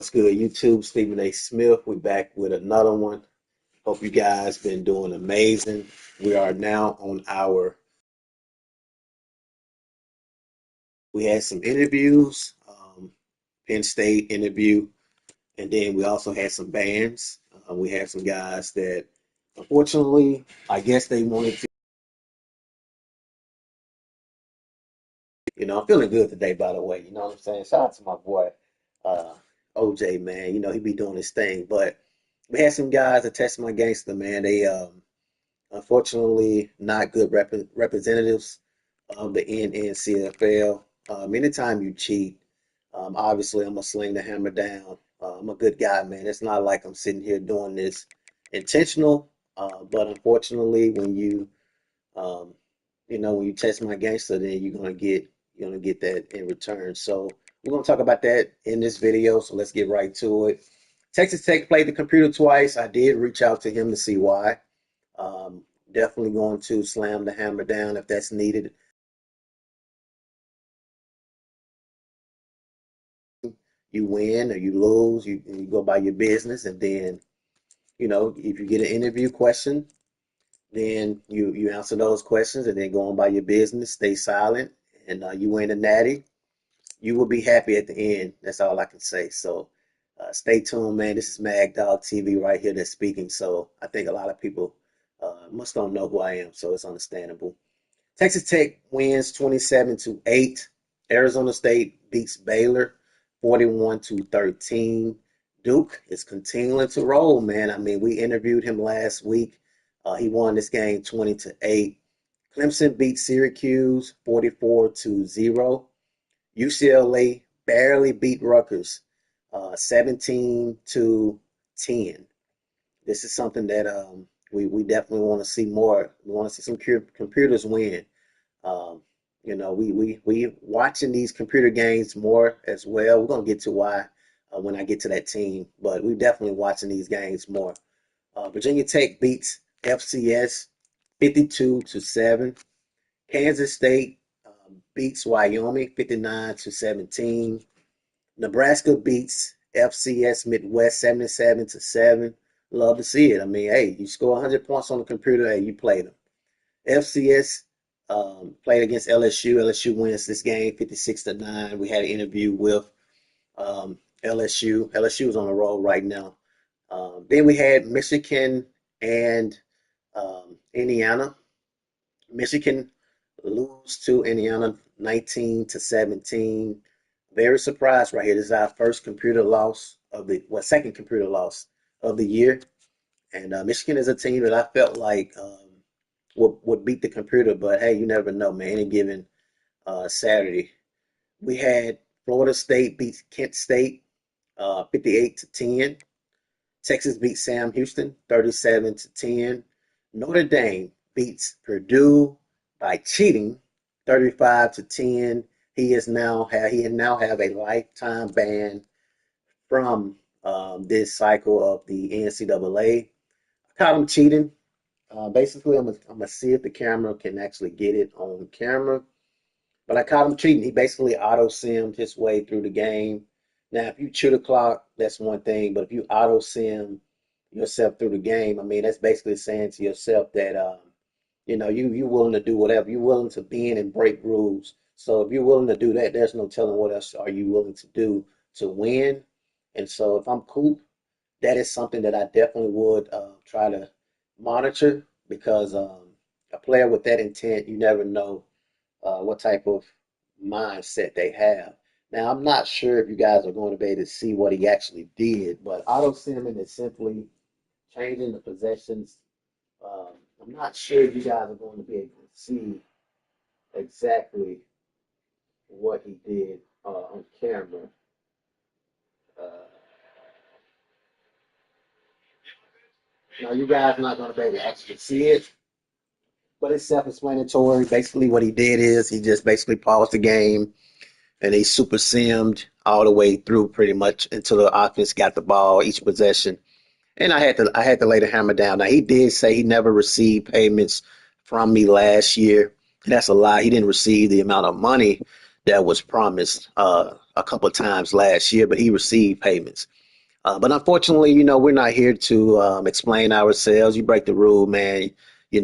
What's good, YouTube? Stephen A. Smith. We're back with another one. Hope you guys been doing amazing. We are now on we had some interviews, Penn State interview, and then we also had some bands. We had some guys that, unfortunately, I guess they wanted to. I'm feeling good today, by the way. You know what I'm saying? Shout out to my boy, uh, OJ, man. He be doing his thing. But we had some guys that test my gangster, man. They unfortunately, not good representatives of the NNCFL. Anytime you cheat, obviously I'm gonna sling the hammer down. I'm a good guy, man. It's not like I'm sitting here doing this intentional, but unfortunately, um, when you test my gangster, then you're gonna get that in return. So we're gonna talk about that in this video. So let's get right to it. Texas Tech played the computer twice. I did reach out to him to see why. Um, Definitely going to slam the hammer down if that's needed. You win or you lose, you go by your business, and then if you get an interview question, then you answer those questions, and then go on by your business, stay silent, and you win a natty. You will be happy at the end. That's all I can say. So stay tuned, man. This is Mag Dog TV right here that's speaking. So I think a lot of people must don't know who I am, so it's understandable. Texas Tech wins 27-8. Arizona State beats Baylor 41-13. Duke is continuing to roll, man. I mean, we interviewed him last week. He won this game 20-8. Clemson beat Syracuse 44-0. UCLA barely beat Rutgers 17-10. This is something that we definitely want to see more. We want to see some computers win. Um, we watching these computer games more as well. We're gonna get to why when I get to that team, but we definitely watching these games more. Virginia Tech beats FCS 52-7. Kansas State beats Wyoming 59-17. Nebraska beats FCS Midwest 77-7. Love to see it. I mean, hey, you score 100 points on the computer, hey, you played them. FCS played against LSU. LSU wins this game 56-9. We had an interview with LSU. LSU is on the roll right now. Then we had Michigan and Indiana. Michigan lose to Indiana 19-17. Very surprised right here. This is our first computer loss of second computer loss of the year. And Michigan is a team that I felt like would beat the computer, but hey, you never know, man. Any given Saturday, we had Florida State beat Kent State 58-10. Texas beat Sam Houston 37-10. Notre Dame beats Purdue by cheating 35-10. He now have a lifetime ban from this cycle of the NCAA. I caught him cheating. Basically, I'm gonna see if the camera can actually get it on camera. But I caught him cheating. He basically auto simmed his way through the game. Now, if you chew the clock, that's one thing. But if you auto sim yourself through the game, I mean, that's basically saying to yourself that you willing to do whatever. You're willing to bend and break rules. So if you're willing to do that, there's no telling what else are you willing to do to win. And so if I'm Coop, that is something that I definitely would try to monitor because a player with that intent, you never know what type of mindset they have. Now, I'm not sure if you guys are going to be able to see what he actually did, but auto simming is simply changing the possessions. Um, I'm not sure if you guys are going to be able to see exactly what he did on camera. Uh, Now, you guys are not going to be able to actually see it, but it's self-explanatory. Basically, what he did is he just basically paused the game and he super simmed all the way through pretty much until the offense got the ball each possession. And I had to lay the hammer down. Now he did say he never received payments from me last year. That's a lie. He didn't receive the amount of money that was promised. a couple of times last year, but he received payments. But unfortunately, we're not here to explain ourselves. You break the rule, man. You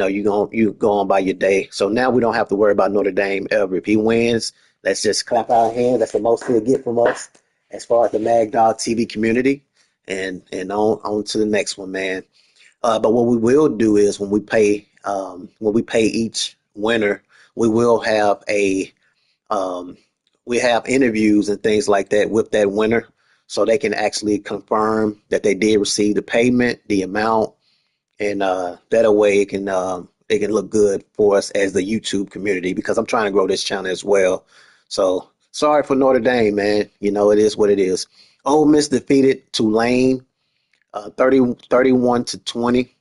go on by your day. So now we don't have to worry about Notre Dame ever. If he wins, let's just clap our hands. That's the most he'll get from us as far as the Mag Dog TV community, and on to the next one, man. But what we will do is when we pay each winner, we will have a um, we have interviews and things like that with that winner, so they can actually confirm that they did receive the payment, the amount, and that way it can look good for us as the YouTube community because I'm trying to grow this channel as well. So sorry for Notre Dame, man. It is what it is. Ole Miss defeated Tulane 31 to 20.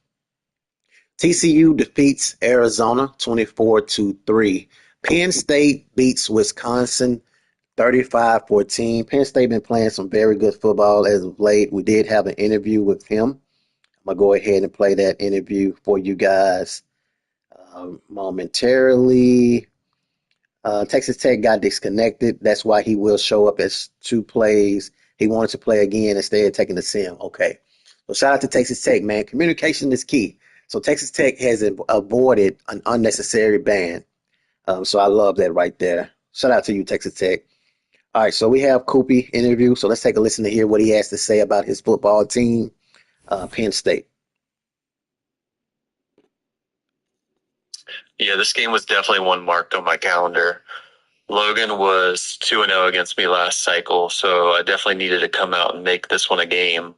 TCU defeats Arizona 24-3. Penn State beats Wisconsin 35-14. Penn State been playing some very good football as of late. We did have an interview with him. I'm gonna go ahead and play that interview for you guys momentarily. Texas Tech got disconnected. That's why he will show up as two plays. He wanted to play again instead of taking the sim. Okay. So shout out to Texas Tech, man. Communication is key. So Texas Tech has avoided an unnecessary ban. So I love that right there. Shout out to you, Texas Tech. All right, so we have Koopy interview. So let's take a listen to hear what he has to say about his football team, Penn State. Yeah, this game was definitely one marked on my calendar. Logan was 2-0 against me last cycle, so I definitely needed to come out and make this one a game.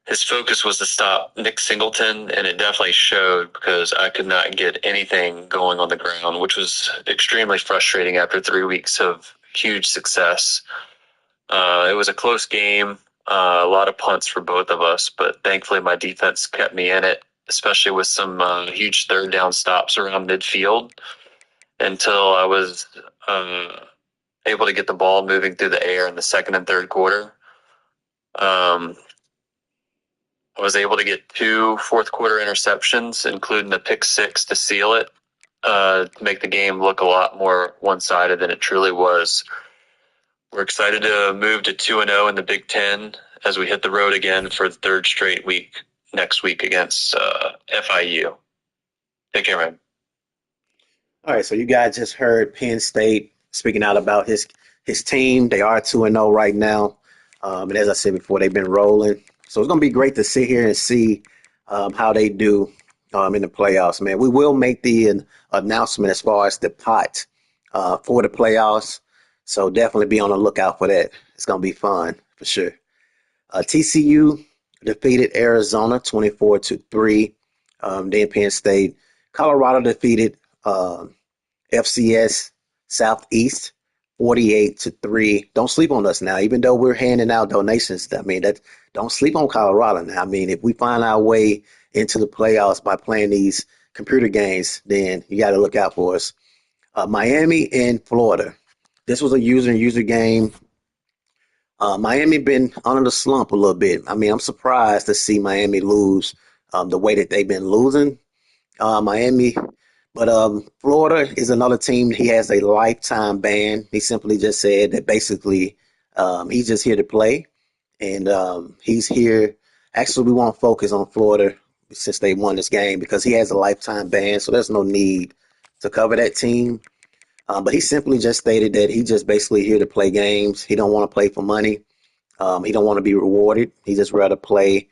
His focus was to stop Nick Singleton, and it definitely showed because I could not get anything going on the ground, which was extremely frustrating after 3 weeks of huge success. It was a close game, a lot of punts for both of us, but thankfully my defense kept me in it, especially with some huge third down stops around midfield until I was able to get the ball moving through the air in the second and third quarter. Um, I was able to get two fourth quarter interceptions, including a pick six to seal it, to make the game look a lot more one sided than it truly was. We're excited to move to 2-0 in the Big Ten as we hit the road again for the third straight week next week against FIU. Take care, man. All right, so you guys just heard Penn State speaking out about his team. They are 2-0 right now. And as I said before, they've been rolling. So it's going to be great to sit here and see how they do in the playoffs, man. We will make the announcement as far as the pot for the playoffs. So definitely be on the lookout for that. It's going to be fun for sure. TCU defeated Arizona 24-3. Then Penn State. Colorado defeated FCS Southeast 48-3. Don't sleep on us now, even though we're handing out donations. I mean, that don't sleep on Colorado now. I mean, if we find our way into the playoffs by playing these computer games, then you got to look out for us. Miami and Florida. This was a user game. Miami been under the slump a little bit. I mean, I'm surprised to see Miami lose the way that they've been losing. Miami, but Florida is another team. He has a lifetime ban. He simply just said that basically he's just here to play, and he's here. Actually, we won't focus on Florida since they won this game because he has a lifetime ban, so there's no need to cover that team. But he simply just stated that he just basically here to play games. He don't want to play for money. He don't want to be rewarded. He just rather play,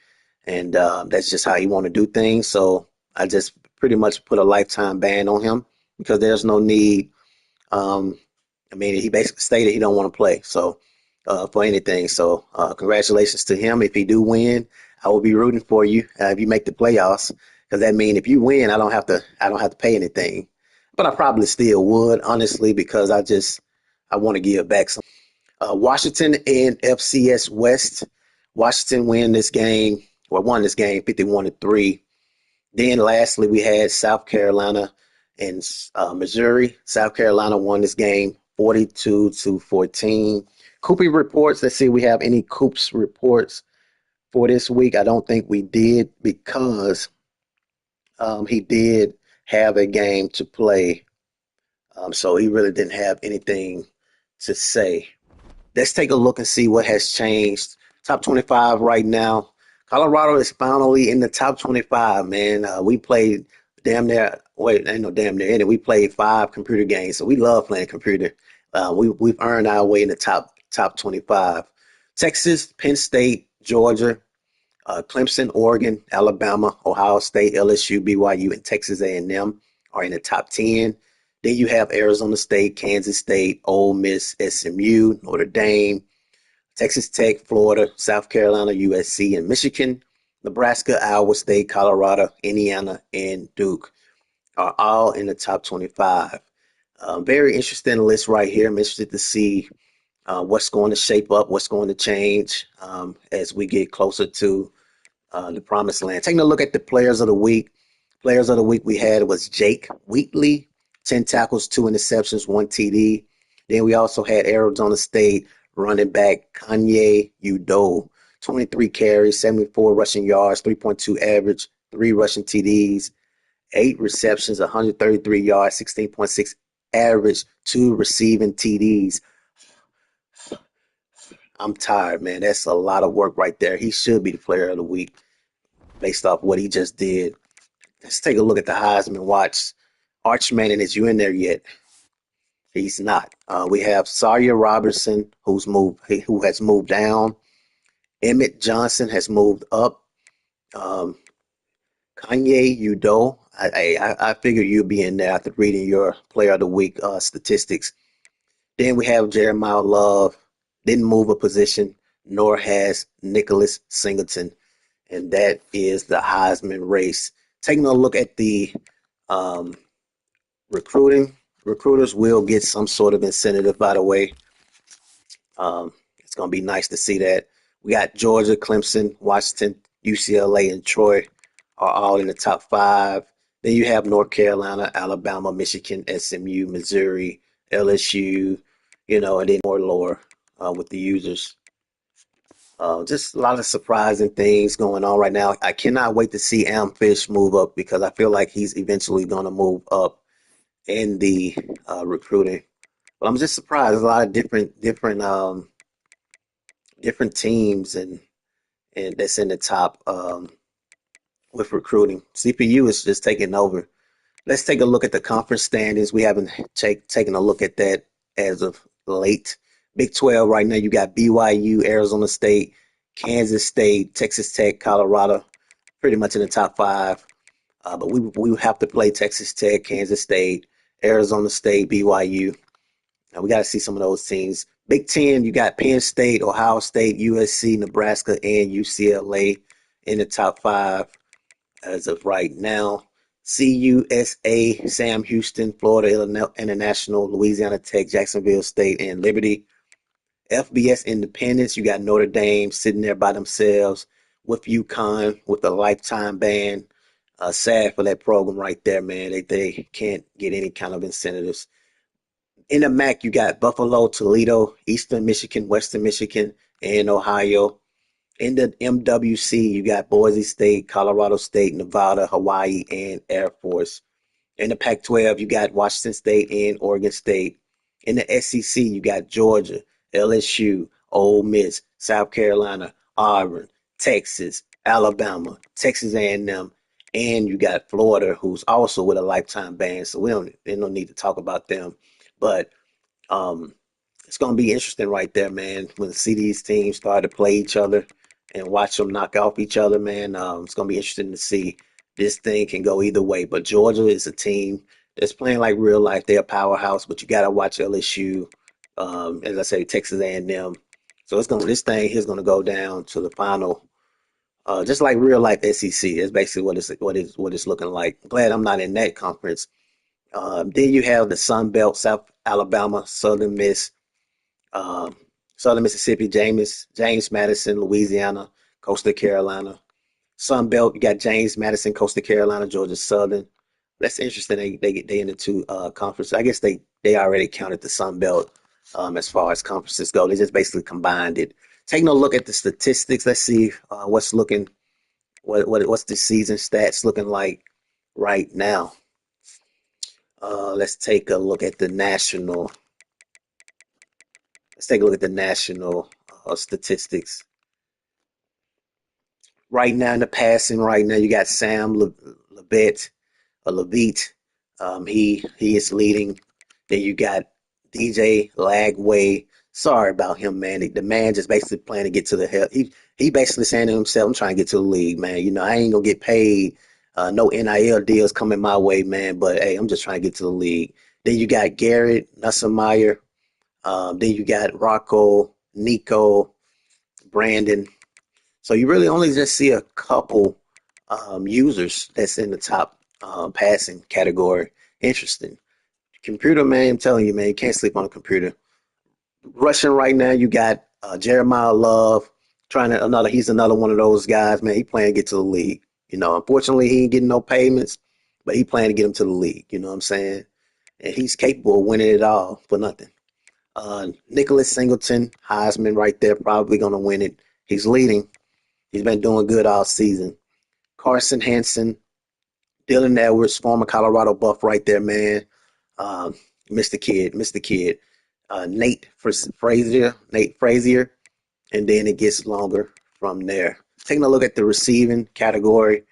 and that's just how he want to do things. So I just pretty much put a lifetime ban on him because there's no need. Um, I mean, he basically stated he don't want to play for anything. So congratulations to him. If he do win, I will be rooting for you if you make the playoffs because that means if you win, I don't have to pay anything. But I probably still would honestly because I want to give back some. Washington and FCS West. Washington won this game 51-3. Then lastly, we had South Carolina and Missouri. South Carolina won this game 42-14. Coopy reports. Let's see if we have any Coops reports for this week. I don't think we did because he did have a game to play. So he really didn't have anything to say let's take a look and see what has changed. Top 25 right now. Colorado is finally in the top 25, man. We played damn near, wait, ain't no damn near in it. We played 5 computer games, so we love playing computer. We've earned our way in the top 25. Texas, Penn State, Georgia, Clemson, Oregon, Alabama, Ohio State, LSU, BYU, and Texas A&M are in the top 10. Then you have Arizona State, Kansas State, Ole Miss, SMU, Notre Dame, Texas Tech, Florida, South Carolina, USC, and Michigan. Nebraska, Iowa State, Colorado, Indiana, and Duke are all in the top 25. Very interesting list right here. I'm interested to see what's going to shape up, what's going to change as we get closer to the promised land. Taking a look at the players of the week. Players of the week we had was Jake Wheatley, 10 tackles, 2 interceptions, 1 TD. Then we also had Arizona State running back Kanye Udo, 23 carries, 74 rushing yards, 3.2 average, 3 rushing TDs, 8 receptions, 133 yards, 16.6 average, 2 receiving TDs. I'm tired, man. That's a lot of work right there. He should be the player of the week based off what he just did. Let's take a look at the Heisman watch. Arch Manning, is you in there yet? He's not. We have Sawyer Robertson, who has moved down. Emmett Johnson has moved up. Um, Kanye Udo, I figured you'd be in there after reading your Player of the Week statistics. Then we have Jeremiah Love, didn't move a position, nor has Nicholas Singleton, and that is the Heisman race. Taking a look at the um, recruiting, recruiters will get some sort of incentive, by the way. It's going to be nice to see that. We got Georgia, Clemson, Washington, UCLA, and Troy are all in the top 5. Then you have North Carolina, Alabama, Michigan, SMU, Missouri, LSU, and then more lower with the users. Just a lot of surprising things going on right now. I cannot wait to see Amfish move up because I feel like he's eventually going to move up in the recruiting. But I'm just surprised. There's a lot of different teams and that's in the top with recruiting. CPU is just taking over. Let's take a look at the conference standings. We haven't taken a look at that as of late. Big 12 right now, you got BYU, Arizona State, Kansas State, Texas Tech, Colorado, pretty much in the top 5. But we have to play Texas Tech, Kansas State, Arizona State, BYU. Now we got to see some of those teams. Big Ten, you got Penn State, Ohio State, USC, Nebraska, and UCLA in the top 5 as of right now. CUSA, Sam Houston, Florida International, Louisiana Tech, Jacksonville State, and Liberty. FBS Independence, you got Notre Dame sitting there by themselves with UConn with a lifetime ban. Sad for that program right there, man. They can't get any kind of incentives. In the MAC, you got Buffalo, Toledo, Eastern Michigan, Western Michigan, and Ohio. In the MWC, you got Boise State, Colorado State, Nevada, Hawaii, and Air Force. In the Pac-12, you got Washington State and Oregon State. In the SEC, you got Georgia, LSU, Ole Miss, South Carolina, Auburn, Texas, Alabama, Texas A&M, and you got Florida, who's also with a lifetime ban. So they don't need to talk about them. But um, it's going to be interesting right there, man, when see these teams start to play each other and watch them knock off each other, man. It's going to be interesting to see. This thing can go either way. But Georgia is a team that's playing like real life. They're a powerhouse, but you got to watch LSU. As I say, Texas A&M. So this thing is going to go down to the final, just like real life SEC. That's basically what it's looking like. Glad I'm not in that conference. Then you have the Sun Belt, South Alabama, um, Southern Mississippi, James Madison, Louisiana, Coastal Carolina. Sun Belt, you got James Madison, Coastal Carolina, Georgia Southern. That's interesting. They in the two conferences. I guess they already counted the Sun Belt as far as conferences go. They just basically combined it. Taking a look at the statistics, let's see what's the season stats looking like right now. Let's take a look at the Let's take a look at the national statistics. Right now in the passing, right now you got Sam Levitt, Levitt. He is leading. Then you got DJ Lagway. Sorry about him, man. The man just basically playing to get to the hell. He basically saying to himself, "I'm trying to get to the league, man. You know, I ain't gonna get paid. No NIL deals coming my way, man. But hey, I'm just trying to get to the league." Then you got Garrett Nussmeyer. Then you got Rocco, Nico, Brandon. So you really only just see a couple users that's in the top passing category. Interesting. Computer, man, I'm telling you, man, you can't sleep on a computer. Rushing right now, you got Jeremiah Love trying to another. He's another one of those guys, man. He playing to get to the league. You know, unfortunately, he ain't getting no payments, but he playing to get him to the league. You know what I'm saying? And he's capable of winning it all for nothing. Nicholas Singleton, Heisman, right there, probably gonna win it. He's leading. He's been doing good all season. Carson Hansen, Dylan Edwards, former Colorado Buff, right there, man. Um, Mr. Kid, Mr. Kid. Nate Frazier, and then it gets longer from there. Taking a look at the receiving category,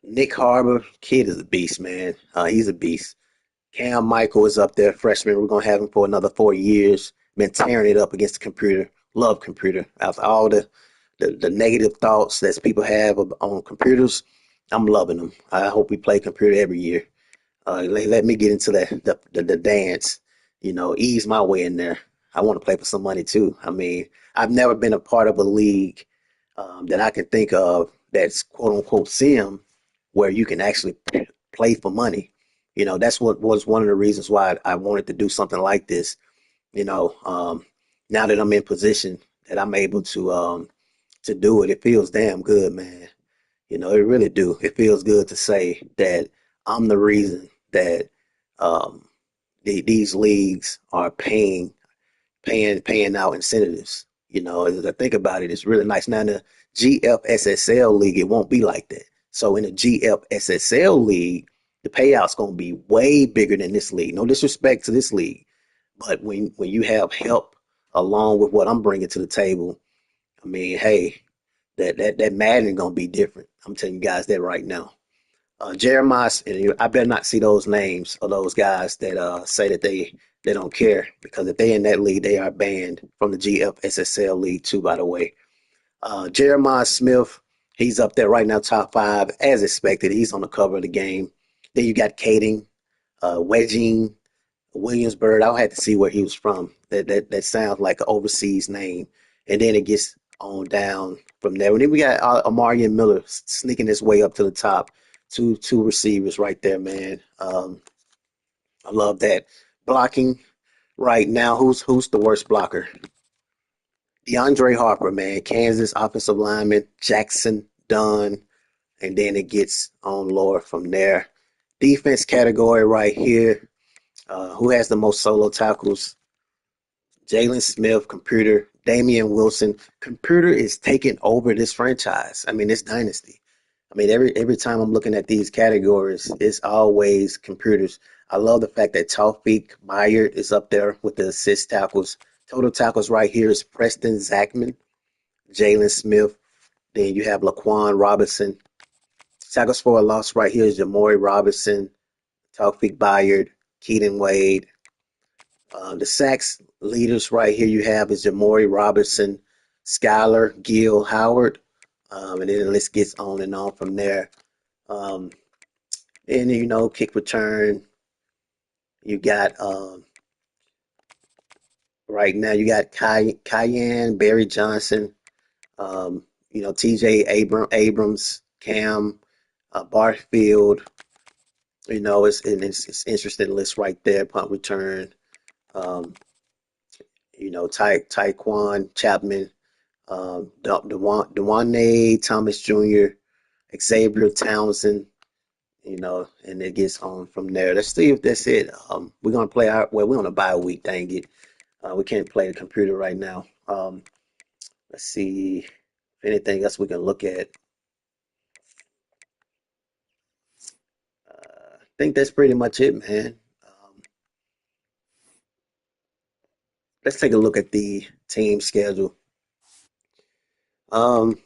Nick Harbor, kid is a beast, man. He's a beast. Cam Michael is up there, freshman. We're gonna have him for another 4 years. Been tearing it up against the computer. Love computer. After all the negative thoughts that people have on computers, I'm loving them. I hope we play computer every year. Let me get into the dance, ease my way in there. I want to play for some money too. I mean, I've never been a part of a league that I can think of that's quote unquote sim where you can actually play for money. That's what was one of the reasons why I wanted to do something like this. You know, um, Now that I'm in position that I'm able to do it, it feels damn good, man. It really do. It feels good to say that I'm the reason that um, these leagues are paying out incentives. As I think about it, it's really nice. Now in the GFSSL league, it won't be like that. So in the GFSSL league, the payout's gonna be way bigger than this league. No disrespect to this league, but when you have help along with what I'm bringing to the table, I mean, hey, that Madden gonna be different. I'm telling you guys that right now. Jeremiah, and I better not see those names of those guys that say that they don't care, because if they in that league, they are banned from the GFSSL league too. By the way, Jeremiah Smith, he's up there right now, top five as expected. He's on the cover of the game. Then you got Kading, Wedging, Williamsburg. I'll have to see where he was from. That sounds like an overseas name. And then it gets on down from there. And then we got Amarian Miller sneaking his way up to the top. Two receivers right there, man. I love that. Blocking right now. Who's the worst blocker? DeAndre Harper, man. Kansas offensive lineman. Jackson Dunn. And then it gets on lower from there. Defense category right here. Who has the most solo tackles? Jalen Smith, computer, Damian Wilson. Computer is taking over this franchise. I mean, this dynasty. I mean, every time I'm looking at these categories, it's always computers. I love the fact that Taufik Byard is up there with the assist tackles. Total tackles right here is Preston Zachman, Jalen Smith. Then you have Laquan Robinson. Tackles for a loss right here is Jamori Robinson, Taufik Byard, Keaton Wade. The sacks leaders right here you have is Jamori Robertson, Skylar, Gill, Howard, and then the list gets on and on from there. Um, and kick return. You got right now you got Cayenne, Barry Johnson, TJ Abrams, Cam, Barfield. It's interesting list right there. Punt return. Um, Tyquan Chapman, Dewanne Thomas Jr., Xavier Townsend, and it gets on from there. Let's see if that's it. We're gonna play we're on a bye week, dang it. We can't play the computer right now. Let's see if anything else we can look at. I think that's pretty much it, man. Um, let's take a look at the team schedule. Um,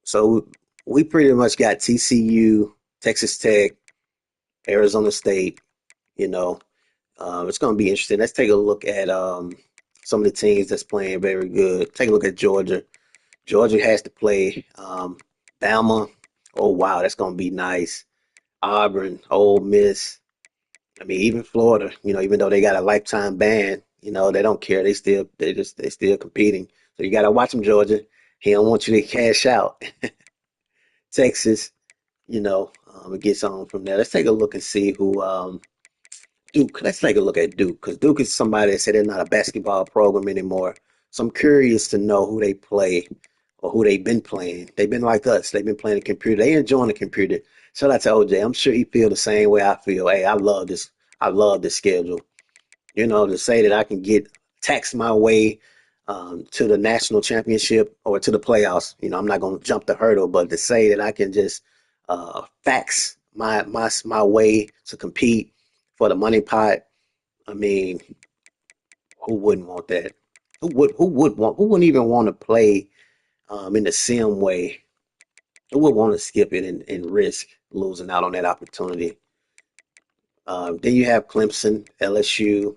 so we pretty much got TCU, Texas Tech, Arizona State. You know, it's going to be interesting. Let's take a look at some of the teams that's playing very good. Take a look at Georgia. Georgia has to play Bama. Oh wow, that's going to be nice. Auburn, Ole Miss. I mean, even Florida. Even though they got a lifetime ban, they don't care. They still competing. So you got to watch them, Georgia. He don't want you to cash out. Texas, it gets on from there. Let's take a look and see who Duke. Let's take a look at Duke because Duke is somebody that said they're not a basketball program anymore. So I'm curious to know who they play or who they've been playing. They've been like us. They've been playing the computer. They enjoying the computer. Shout out to OJ. I'm sure he feel the same way I feel. Hey, I love this. I love this schedule. To say that I can get taxed my way to the national championship or to the playoffs. I'm not going to jump the hurdle, but to say that I can just fax my way to compete for the money pot. I mean, who wouldn't want that? Who wouldn't even want to play in the sim way? Who would want to skip it and risk losing out on that opportunity? Then you have Clemson, LSU,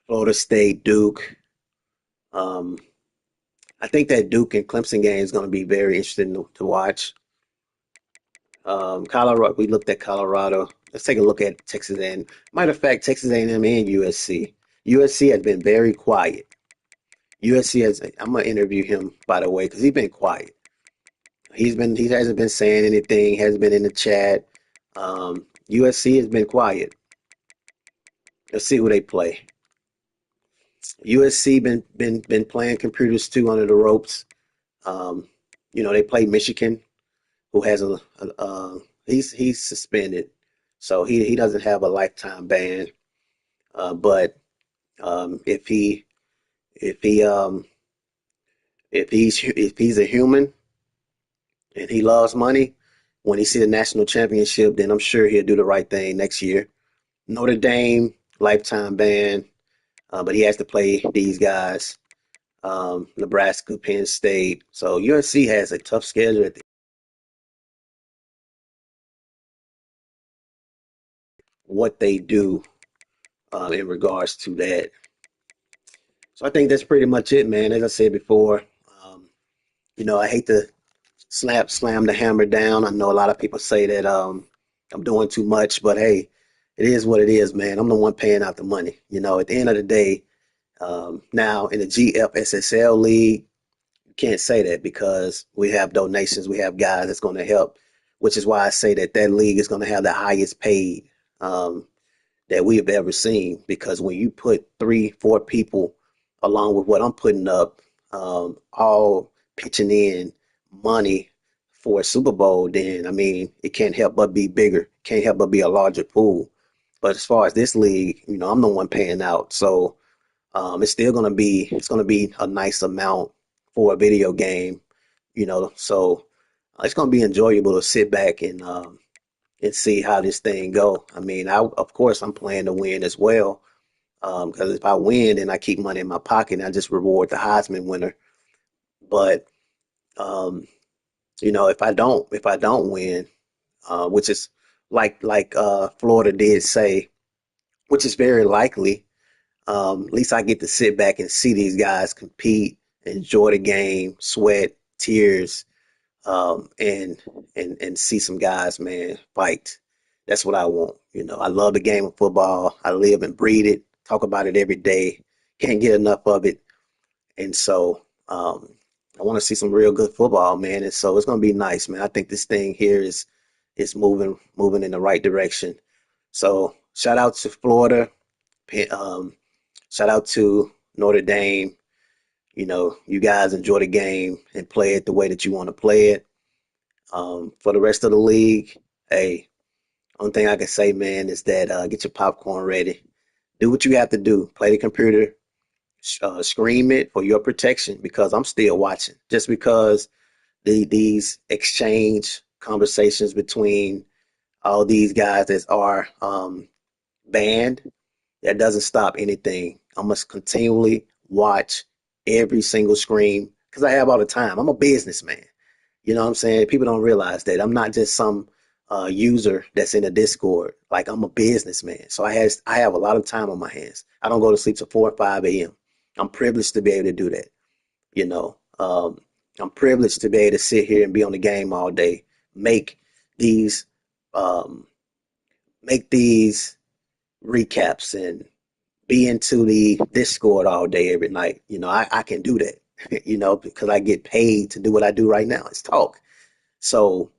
Florida State, Duke. Um, I think that Duke and Clemson game is going to be very interesting to watch. Colorado, we looked at Colorado. Let's take a look at Texas A&M. Matter of fact, Texas A&M and USC. USC has been very quiet. USC has. I'm gonna interview him by the way because he's been quiet. He hasn't been saying anything. Hasn't been in the chat. USC has been quiet. Let's see who they play. USC been playing computers too under the ropes. Um, they play Michigan, who has he's suspended, so he doesn't have a lifetime ban. But if if he if he's a human and he loves money, when he see the national championship, then I'm sure he'll do the right thing next year. Notre Dame lifetime ban, but he has to play these guys. Nebraska, Penn State. So USC has a tough schedule at what they do in regards to that. So I think that's pretty much it, man. As I said before, um, I hate to slam the hammer down. I know a lot of people say that I'm doing too much, but hey, it is what it is, man. I'm the one paying out the money. At the end of the day, now in the GFSSL league, you can't say that because we have donations, we have guys that's going to help, which is why I say that that league is going to have the highest paid. Um, that we have ever seen. Because when you put 3, 4 people along with what I'm putting up, all pitching in money for a Super Bowl, then I mean it can't help but be bigger, can't help but be a larger pool. But as far as this league, I'm the one paying out, so it's gonna be a nice amount for a video game, So it's gonna be enjoyable to sit back and see how this thing go. I mean, of course I'm playing to win as well. Because if I win, then I keep money in my pocket and I just reward the Heisman winner. But um, if I don't win, which is like Florida did say, which is very likely. At least I get to sit back and see these guys compete, enjoy the game, sweat, tears, and and see some guys, man, fight. That's what I want. I love the game of football. I live and breathe it. Talk about it every day. Can't get enough of it. And so I want to see some real good football, man. And so it's gonna be nice, man. I think this thing here is moving in the right direction. So shout out to Florida. Um, shout out to Notre Dame. You guys enjoy the game and play it the way that you want to play it. For the rest of the league, hey, only thing I can say, man, is that get your popcorn ready. Do what you have to do. Play the computer. Scream it for your protection because I'm still watching. Just because these exchange conversations between all these guys that are banned, that doesn't stop anything. I must continually watch every single screen because I have all the time. I'm a businessman. You know what I'm saying? People don't realize that I'm not just some user that's in a Discord. Like I'm a businessman, so I have a lot of time on my hands. I don't go to sleep till 4 or 5 a.m. I'm privileged to be able to do that. You know, I'm privileged to be able to sit here and be on the game all day, make these um, make these recaps and be into the Discord all day every night. You know, I can do that. You know, because I get paid to do what I do right now. It's talk. So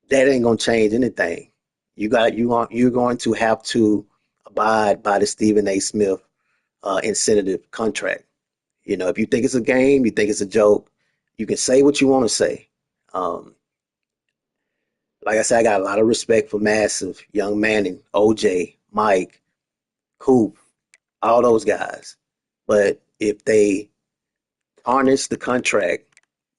that ain't gonna change anything. You're going to have to abide by the Stephen A. Smith incentive contract. You know, if you think it's a game, you think it's a joke, you can say what you want to say. Um, like I said, I got a lot of respect for Massive, Young Manning, OJ, Mike, Coop, all those guys. But if they tarnish the contract,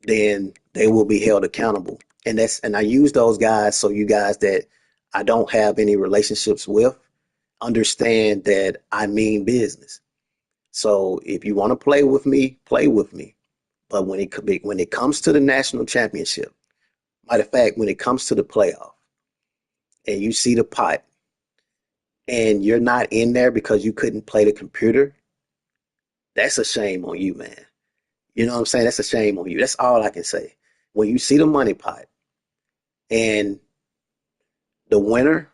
then they will be held accountable. And I use those guys so you guys that I don't have any relationships with understand that I mean business. So if you want to play with me, play with me. But when it comes to the national championship, matter of fact, when it comes to the playoff, and you see the pot, and you're not in there because you couldn't play the computer, that's a shame on you, man. You know what I'm saying? That's a shame on you. That's all I can say. When you see the money pot and the winner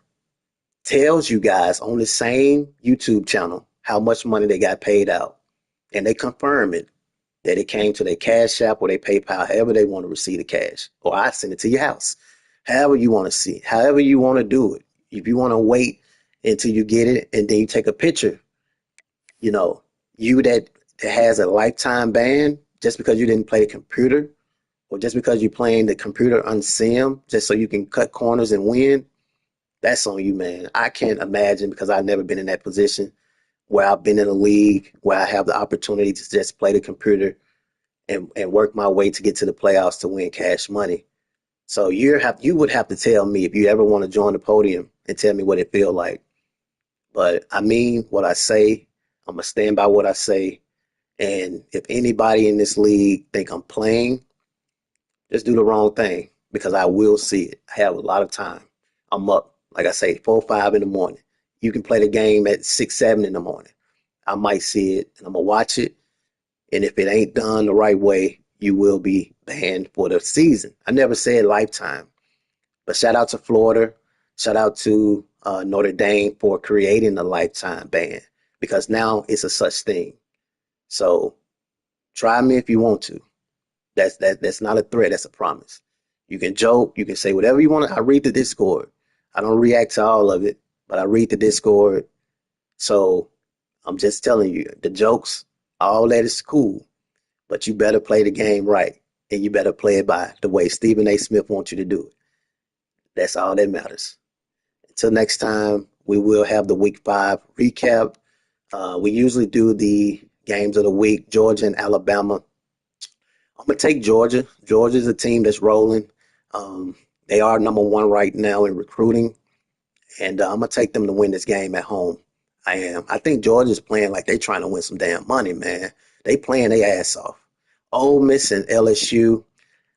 tells you guys on the same YouTube channel how much money they got paid out, and they confirm it that it came to their Cash App or their PayPal, however they want to receive the cash, or I send it to your house, however you want to see, however you want to do it. If you want to wait until you get it and then you take a picture, you know, you that has a lifetime ban just because you didn't play the computer or just because you're playing the computer unsim just so you can cut corners and win, that's on you, man. I can't imagine because I've never been in that position where I've been in a league where I have the opportunity to just play the computer and work my way to get to the playoffs to win cash money. So you would have to tell me if you ever want to join the podium and tell me what it feel like. But I mean what I say. I'm gonna stand by what I say. And if anybody in this league think I'm playing, just do the wrong thing because I will see it. I have a lot of time. I'm up, like I say, 4 or 5 in the morning. You can play the game at 6, 7 in the morning. I might see it and I'm gonna watch it. And if it ain't done the right way, you will be banned for the season. I never said lifetime, but shout out to Florida. Shout out to Notre Dame for creating a lifetime ban because now it's a such thing. So try me if you want to. That's not a threat. That's a promise. You can joke. You can say whatever you want. I read the Discord. I don't react to all of it, but I read the Discord. So I'm just telling you, the jokes, all that is cool, but you better play the game right, and you better play it by the way Stephen A. Smith wants you to do it. That's all that matters. Until next time, we will have the Week 5 recap. We usually do the games of the week, Georgia and Alabama. I'm gonna take Georgia. Georgia's a team that's rolling. Um, they are number one right now in recruiting, and I'm gonna take them to win this game at home. I am. I think Georgia's playing like they trying to win some damn money, man. They playing their ass off. Ole Miss and LSU.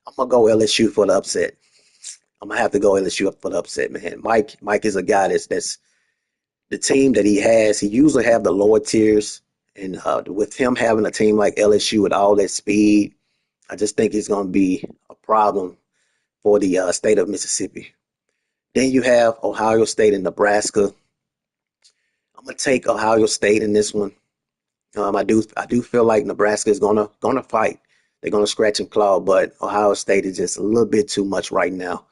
I'm gonna go LSU for the upset. I'm gonna have to go LSU for the upset, man. Mike is a guy that's the team that he has. He usually have the lower tiers, and with him having a team like LSU with all that speed, I just think it's gonna be a problem for the state of Mississippi. Then you have Ohio State and Nebraska. I'm gonna take Ohio State in this one. I do feel like Nebraska is gonna fight. They're gonna scratch and claw, but Ohio State is just a little bit too much right now.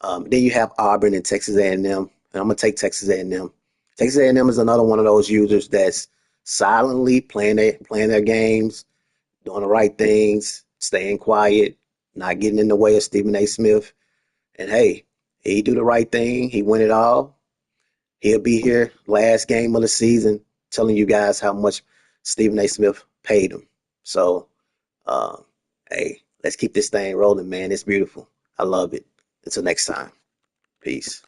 Then you have Auburn and Texas A&M, and I'm gonna take Texas A&M. Texas A&M is another one of those users that's silently playing their games, doing the right things, staying quiet, not getting in the way of Stephen A. Smith. And hey, he do the right thing. He win it all. He'll be here last game of the season, telling you guys how much Stephen A. Smith paid him. So, uh, hey, let's keep this thing rolling, man. It's beautiful. I love it. Until next time. Peace.